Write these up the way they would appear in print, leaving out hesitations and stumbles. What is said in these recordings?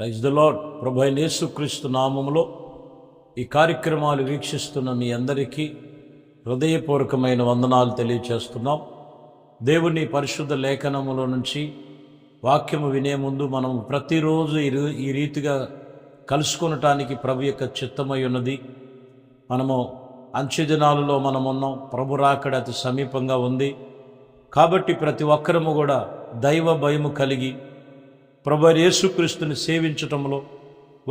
Praise the lord. ప్రభు అయిన యేసుక్రీస్తు నామములో ఈ కార్యక్రమాలు వీక్షిస్తున్న మీ అందరికీ హృదయపూర్వకమైన వందనాలు తెలియచేస్తున్నాం. దేవుని పరిశుద్ధ లేఖనములో నుంచి వాక్యము వినే ముందు మనం ప్రతిరోజు ఈ రీతిగా కలుసుకొనటానికి ప్రభు యొక్క చిత్తమై ఉన్నది. మనము అంచె దినాలలో మనమున్నాం. ప్రభు రాకడ అతి సమీపంగా ఉంది. కాబట్టి ప్రతి ఒక్కరము కూడా దైవ భయము కలిగి ప్రభు యేసుక్రీస్తుని సేవించటంలో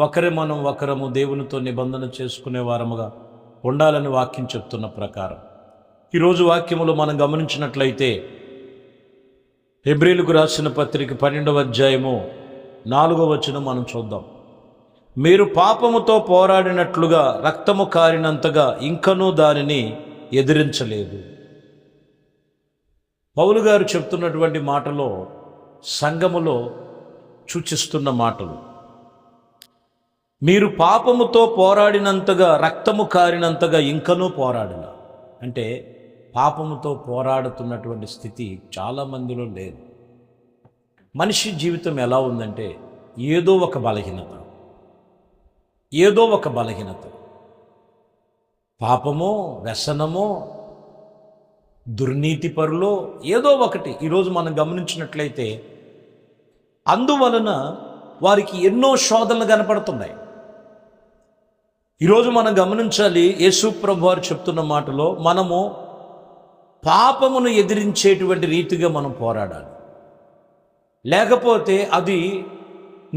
ఒకరము దేవునితో నిబంధన చేసుకునే వారముగా ఉండాలని వాక్యం చెప్తున్న ప్రకారం ఈరోజు వాక్యములో మనం గమనించినట్లయితే హెబ్రీయులకు రాసిన పత్రిక 12వ అధ్యాయము 4వ వచనం మనం చూద్దాం. మీరు పాపముతో పోరాడినట్లుగా రక్తము కారినంతగా ఇంకనూ దానిని ఎదిరించలేదు. పౌలు గారు చెప్తున్నటువంటి మాటలో సంఘములో సూచిస్తున్న మాటలు, మీరు పాపముతో పోరాడినంతగా రక్తము కారినంతగా ఇంకనూ పోరాడిన అంటే పాపముతో పోరాడుతున్నటువంటి స్థితి చాలామందిలో లేదు. మనిషి జీవితం ఎలా ఉందంటే ఏదో ఒక బలహీనత, పాపమో వ్యసనమో దుర్నీతి పరులో ఏదో ఒకటి ఈరోజు మనం గమనించినట్లయితే అందువలన వారికి ఎన్నో శోధనలు కనపడుతున్నాయి. ఈరోజు మనం గమనించాలి, యేసు ప్రభు వారు చెప్తున్న మాటలో మనము పాపమును ఎదిరించేటువంటి రీతిగా మనం పోరాడాలి. లేకపోతే అది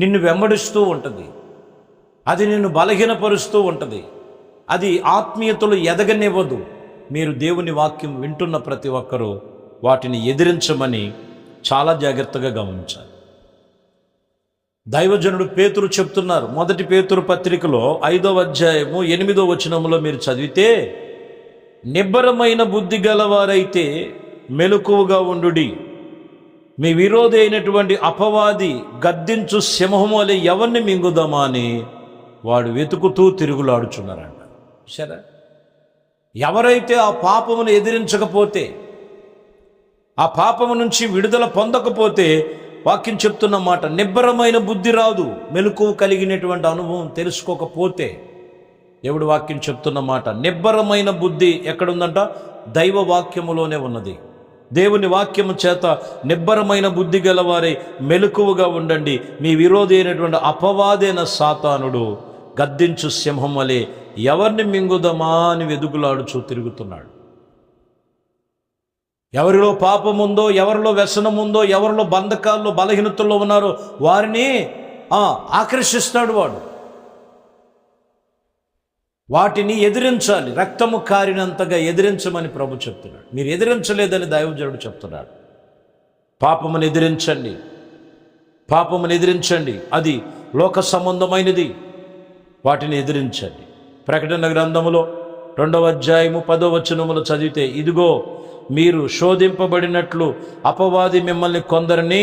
నిన్ను వెంబడిస్తూ ఉంటుంది, అది నిన్ను బలహీనపరుస్తూ ఉంటుంది, అది ఆత్మీయతలు ఎదగనివ్వదు. మీరు దేవుని వాక్యం వింటున్న ప్రతి ఒక్కరూ వాటిని ఎదిరించమని చాలా జాగ్రత్తగా గమనించాలి. దైవజనుడు పేతురు చెప్తున్నారు. 1 పేతురు పత్రికలో 5వ అధ్యాయము 8వ వచనములో మీరు చదివితే, నిబ్బరమైన బుద్ధి గలవారైతే మెలకువగా ఉండుడి, మీ విరోధి అయినటువంటి అపవాది గద్దించు సింహము వలె ఎవరిని మింగుదామా అని వాడు వెతుకుతూ తిరుగులాడుచున్నారంట. సరే, ఎవరైతే ఆ పాపమును ఎదిరించకపోతే, ఆ పాపము నుంచి విడుదల పొందకపోతే, వాక్యం చెప్తున్న మాట, నిబ్బరమైన బుద్ధి రాదు. మెలకువ కలిగినటువంటి అనుభవం తెలుసుకోకపోతే, దేవుడు వాక్యం చెప్తున్న మాట, నిబ్బరమైన బుద్ధి ఎక్కడుందంట? దైవ వాక్యములోనే ఉన్నది. దేవుని వాక్యము చేత నిబ్బరమైన బుద్ధి గలవారే మెలకువగా ఉండండి, మీ విరోధి అయినటువంటి అపవాదైన సాతానుడు గద్దించు సింహం వలె ఎవరిని మింగుదమా అని వెదుకులాడుచూ తిరుగుతున్నాడు. ఎవరిలో పాపముందో, ఎవరిలో వ్యసనముందో, ఎవరిలో బంధకాల్లో బలహీనతల్లో ఉన్నారో వారిని ఆకర్షిస్తాడు వాడు. వాటిని ఎదిరించాలి, రక్తము కారినంతగా ఎదిరించమని ప్రభు చెప్తున్నాడు. మీరు ఎదిరించలేదని దైవజనుడు చెప్తున్నాడు. పాపమును ఎదిరించండి, అది లోక సంబంధమైనది. వాటిని ఎదిరించండి. ప్రకటన గ్రంథములో 2వ అధ్యాయము 10వ వచనములో చదివితే, ఇదిగో మీరు శోధింపబడినట్లు అపవాది మిమ్మల్ని కొందరిని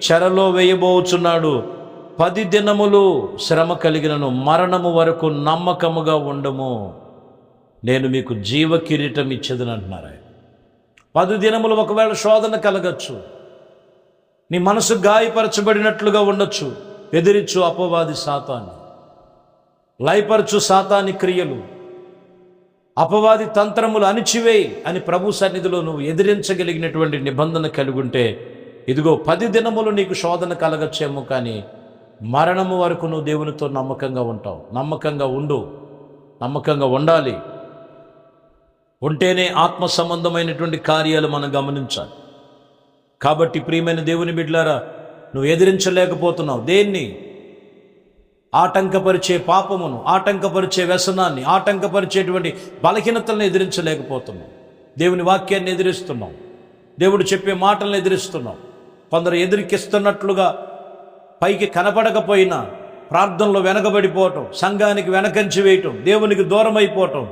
చెరలో వేయబోచున్నాడు. 10 దినములు శ్రమ కలిగినను మరణము వరకు నమ్మకముగా ఉండము, నేను మీకు జీవ కిరీటం ఇచ్చేదని అంటున్నారు ఆయన. 10 దినములు ఒకవేళ శోధన కలగచ్చు, నీ మనసు గాయపరచబడినట్లుగా ఉండొచ్చు. ఎదిరించు అపవాది సాతాన్ని, లయపరచు సాతాని క్రియలు, అపవాది తంత్రములు అణిచివేయి అని ప్రభు సన్నిధిలో నువ్వు ఎదిరించగలిగినటువంటి నిబంధన కలిగి ఉంటే, ఇదిగో 10 దినములు నీకు శోధన కలగచ్చేమో, కానీ మరణము వరకు నువ్వు దేవునితో నమ్మకంగా ఉంటావు. నమ్మకంగా ఉండాలి. ఉంటేనే ఆత్మ సంబంధమైనటువంటి కార్యాలు మనం గమనించాలి. కాబట్టి ప్రియమైన దేవుని బిడ్డలారా, నువ్వు ఎదిరించలేకపోతున్నావు. దేన్ని? ఆటంకపరిచే పాపమును, ఆటంకపరిచే వ్యసనాన్ని, ఆటంకపరిచేటువంటి బలహీనతలను ఎదిరించలేకపోతున్నాం. దేవుని వాక్యాన్ని ఎదిరిస్తున్నాం, దేవుడు చెప్పే మాటలను ఎదిరిస్తున్నాం. కొందరు ఎదిరికిస్తున్నట్లుగా పైకి కనపడకపోయినా ప్రార్థనలో వెనకబడిపోవటం, సంఘానికి వెనకంచి వేయటం, దేవునికి దూరం అయిపోవటం.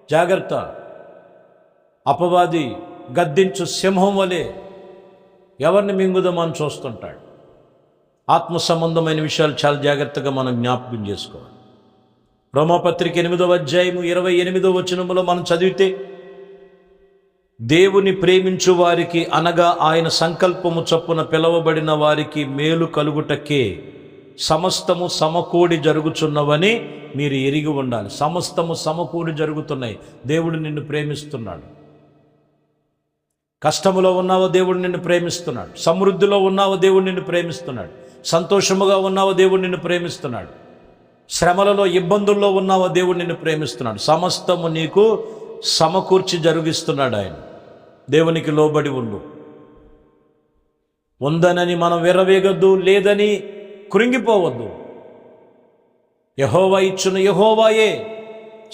జాగ్రత్త, అపవాది గద్దించు సింహం వలె ఎవరిని మింగుదామని చూస్తుంటాడు. ఆత్మ సంబంధమైన విషయాలు చాలా జాగ్రత్తగా మనం జ్ఞాపకం చేసుకోవాలి. రోమాపత్రిక 8వ అధ్యాయము 28వ వచనములో మనం చదివితే, దేవుని ప్రేమించు వారికి అనగా ఆయన సంకల్పము చొప్పున పిలవబడిన వారికి మేలు కలుగుటకే సమస్తము సమకూడి జరుగుచున్నవని మీరు ఎరిగి ఉండాలి. సమస్తము సమకూడి జరుగుతున్నాయి. దేవుడు నిన్ను ప్రేమిస్తున్నాడు. కష్టములో ఉన్నావో దేవుడు నిన్ను ప్రేమిస్తున్నాడు. సమృద్ధిలో ఉన్నావో దేవుడు నిన్ను ప్రేమిస్తున్నాడు. సంతోషముగా ఉన్నావో దేవుడు నిన్ను ప్రేమిస్తున్నాడు. శ్రమలలో ఇబ్బందుల్లో ఉన్నావో దేవుడు నిన్ను ప్రేమిస్తున్నాడు. సమస్తము నీకు సమకూర్చి జరిగిస్తున్నాడు ఆయన. దేవునికి లోబడి ఉండు. ఉందనని మనం విర్రవేగొద్దు, లేదని కృంగిపోవద్దు. యెహోవా ఇచ్చును యెహోవాయే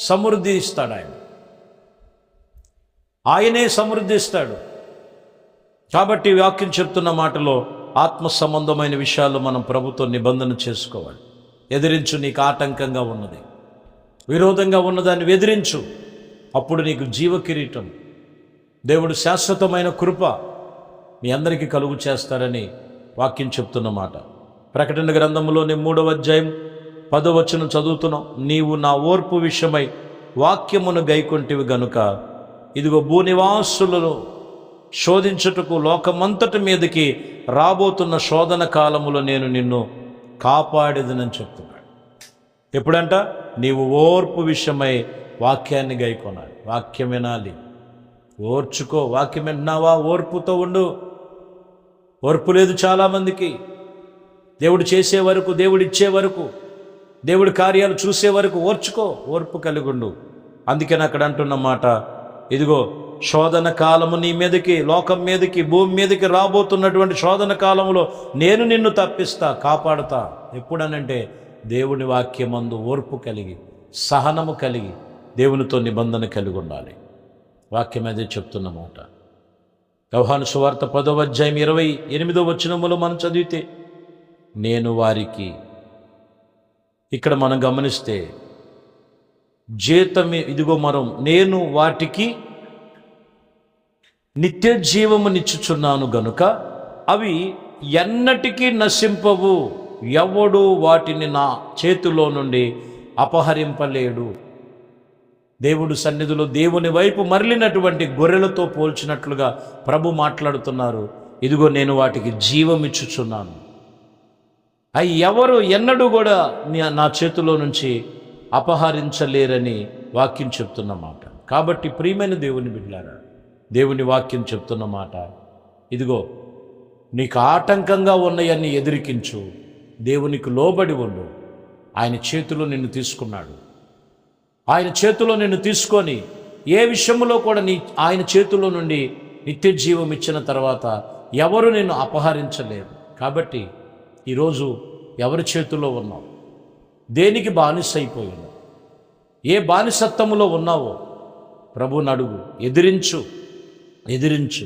సమృద్ధి ఇస్తాడు. ఆయనే సమృద్ధి ఇస్తాడు. కాబట్టి వాక్యం చెప్తున్న మాటలో ఆత్మ సంబంధమైన విషయాలు మనం ప్రభుత్వం నిబంధన చేసుకోవాలి. ఎదిరించు, నీకు ఆటంకంగా ఉన్నది, విరోధంగా ఉన్నదాన్ని ఎదిరించు. అప్పుడు నీకు జీవ కిరీటం, దేవుడు శాశ్వతమైన కృప మీ అందరికీ కలుగు చేస్తారని వాక్యం చెప్తున్న మాట. ప్రకటన గ్రంథంలోని 3వ అధ్యాయం 10వ వచనం చదువుతున్నాం. నీవు నా ఓర్పు విషయమై వాక్యమును గైకొంటివి గనుక ఇదిగో భూనివాసులను శోధించుటకు లోకమంతటి మీదకి రాబోతున్న శోధన కాలములో నేను నిన్ను కాపాడేదనని చెప్తున్నాడు. ఎప్పుడంట? నీవు ఓర్పు విషయమై వాక్యాన్ని గైకొనాలి. వాక్యం వినాలి, ఓర్చుకో. వాక్యం విన్నావా? ఓర్పుతో ఉండు. ఓర్పు లేదు చాలామందికి. దేవుడు చేసే వరకు, దేవుడు ఇచ్చే వరకు, దేవుడి కార్యాలు చూసే వరకు ఓర్చుకో, ఓర్పు కలిగి ఉండు. అందుకని అక్కడ అంటున్న మాట, ఇదిగో శోధన కాలము నీ మీదకి, లోకం మీదకి, భూమి మీదకి రాబోతున్నటువంటి శోధన కాలంలో నేను నిన్ను తప్పిస్తా, కాపాడుతా. ఎప్పుడనంటే దేవుని వాక్యమందు ఓర్పు కలిగి, సహనము కలిగి, దేవునితో నిబంధన కలిగి ఉండాలి. వాక్యం అదే చెప్తున్న మాట. యోహాను సువార్త 10వ అధ్యాయం 28వ వచనములో మనం చదివితే, నేను వారికి, ఇక్కడ మనం గమనిస్తే జీతమే, ఇదిగో మనం నేను వాటికి నిత్య జీవమునిచ్చుచున్నాను గనుక అవి ఎన్నటికీ నశింపవు, ఎవడు వాటిని నా చేతిలో నుండి అపహరింపలేడు. దేవుడు సన్నిధిలో దేవుని వైపు మరలినటువంటి గొర్రెలతో పోల్చినట్లుగా ప్రభు మాట్లాడుతున్నారు. ఇదిగో నేను వాటికి జీవం ఇచ్చుచున్నాను, అవి ఎవరు ఎన్నడూ కూడా నా చేతిలో నుంచి అపహరించలేరని వాక్యం చెప్తున్న మాట. కాబట్టి ప్రియమైన దేవుని బిడ్డలారా, దేవుని వాక్యం చెప్తున్న మాట, ఇదిగో నీకు ఆటంకంగా ఉన్నాయన్ని ఎదిరికించు, దేవునికి లోబడి ఉండు. ఆయన చేతిలో నిన్ను తీసుకున్నాడు. ఆయన చేతిలో నిన్ను తీసుకొని ఏ విషయంలో కూడా ఆయన చేతిలో నుండి నిత్య జీవం ఇచ్చిన తర్వాత ఎవరు నిన్ను అపహరించలేరు. కాబట్టి ఈరోజు ఎవరి చేతిలో ఉన్నావు? దేనికి బానిస అయిపోయావు? ఏ బానిసత్వములో ఉన్నావో ప్రభువుని అడుగు. ఎదిరించు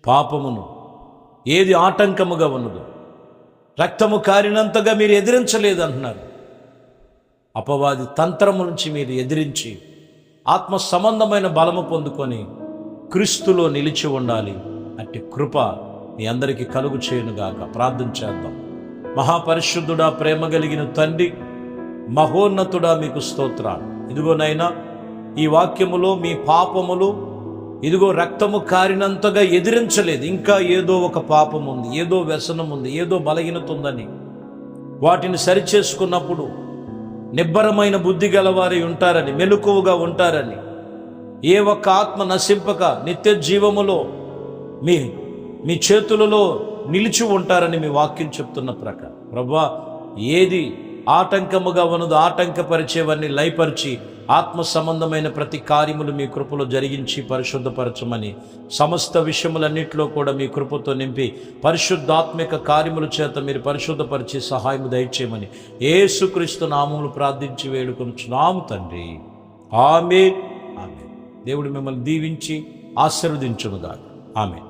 పాపమును. ఏది ఆటంకముగా ఉన్నదో, రక్తము కారినంతగా మీరు ఎదిరించలేదు అంటున్నారు. అపవాది తంత్రము నుంచి మీరు ఎదిరించి ఆత్మ సంబంధమైన బలము పొందుకొని క్రీస్తులో నిలిచి ఉండాలి. అట్టి కృప మీ అందరికీ కలుగు చేయునుగాక. ప్రార్థన చేద్దాం. మహాపరిశుద్ధుడా, ప్రేమ కలిగిన తండ్రి, మహోన్నతుడా, మీకు స్తోత్రాలు. ఇదిగోనైనా ఈ వాక్యములో మీ పాపములు, ఇదిగో రక్తము కారినంతగా ఎదిరించలేదు. ఇంకా ఏదో ఒక పాపం ఉంది, ఏదో వ్యసనం ఉంది, ఏదో బలహీనత ఉందని వాటిని సరిచేసుకున్నప్పుడు నిబ్బరమైన బుద్ధి గలవారై ఉంటారని, మెలకువగా ఉంటారని, ఏ ఒక్క ఆత్మ నశింపక నిత్య జీవములో మీ చేతులలో నిలిచి ఉంటారని మీ వాక్యం చెప్తున్న ప్రకారం ప్రభువా, ఏది ఆటంకముగా ఉన్నదో ఆటంకపరిచేవన్నీ లయపరిచి ఆత్మ సంబంధమైన ప్రతి కార్యములు మీ కృపలో జరిగించి పరిశుద్ధపరచమని, సమస్త విషయములన్నింటిలో కూడా మీ కృపతో నింపి పరిశుద్ధాత్మిక కార్యముల చేత మీరు పరిశుద్ధపరిచి సహాయము దయచేయమని యేసుక్రీస్తు నామములో ప్రార్థించి వేడుకొనుచున్నాము తండ్రి. ఆమేన్. ఆమేన్. దేవుడు మిమ్మల్ని దీవించి ఆశీర్వదించునుగాక. ఆమేన్.